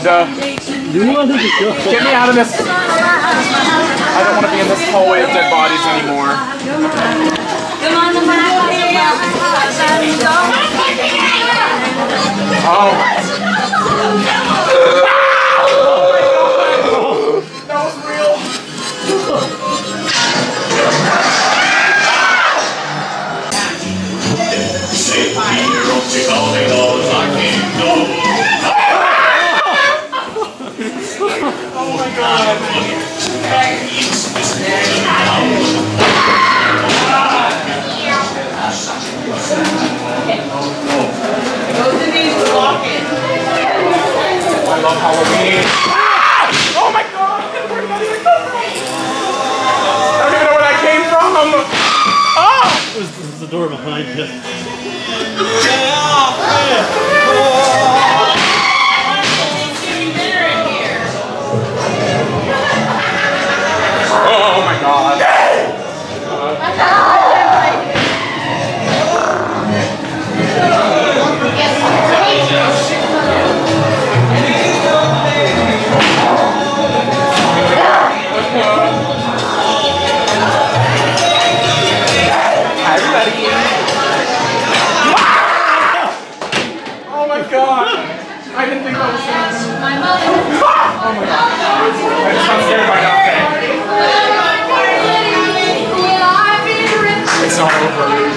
God. Get me out of this. I don't want to be in this hallway of dead bodies anymore. Oh. That was real. Oh my God. I love Halloween. Oh my God. Where did that even come from? I don't even know where that came from. Oh! There's the door behind you. Oh my God. Hi everybody. Oh my God. I didn't think that was serious. My mother. Oh my God. I just got scared by nothing. It's not over.